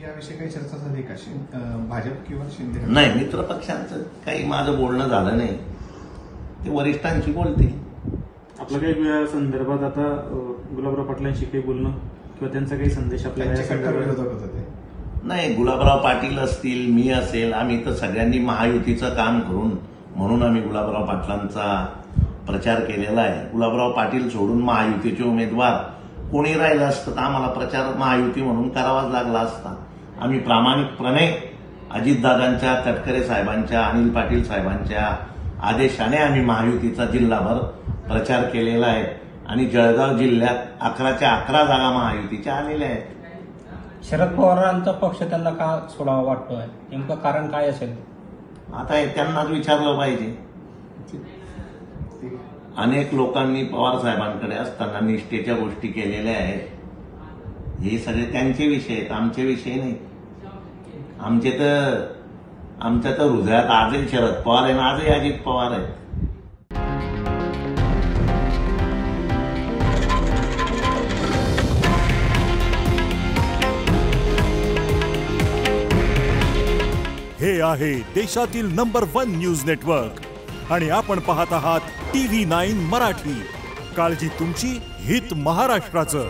याविषयी काही चर्चा झाली का भाजप किंवा शिंदे? नाही, मित्र पक्षांचं काही माझं बोलणं झालं नाही, ते वरिष्ठांशी बोलतील. आपलं काही संदर्भात आता गुलाबराव पाटलांशी काही बोलणं किंवा त्यांचा काही संदेश आपल्याला? नाही, गुलाबराव पाटील असतील, मी असेल, आम्ही तर सगळ्यांनी महायुतीचं काम करून म्हणून आम्ही गुलाबराव पाटलांचा प्रचार केलेला आहे. गुलाबराव पाटील सोडून महायुतीचे उमेदवार कोणी राहिलं असतं तर आम्हाला प्रचार महायुती म्हणून करावाच लागला असता. आम्ही प्रामाणिकपणे अजितदादांच्या, तटकरे साहेबांच्या, अनिल पाटील साहेबांच्या आदेशाने आम्ही महायुतीचा जिल्हाभर प्रचार केलेला आहे आणि जळगाव जिल्ह्यात 11च्या 11 जागा महायुतीच्या आलेल्या आहेत. शरद पवारांचा पक्ष त्यांना का सोडावा वाटतोय, नेमकं कारण काय असेल? आता त्यांनाच विचारलं पाहिजे. अनेक लोकांनी पवार साहेबांकडे असताना निष्ठेच्या गोष्टी केलेल्या आहेत. हे सगळे त्यांचे विषय आहेत, आमचे विषय नाही. आमच्या तर हृदयात आजही शरद पवार आहे आणि आजही अजित पवार आहे. हे आहे देशातील नंबर 1 न्यूज नेटवर्क आणि आपण पाहत आहात TV9 मराठी. काळजी तुमची, हित महाराष्ट्राचं.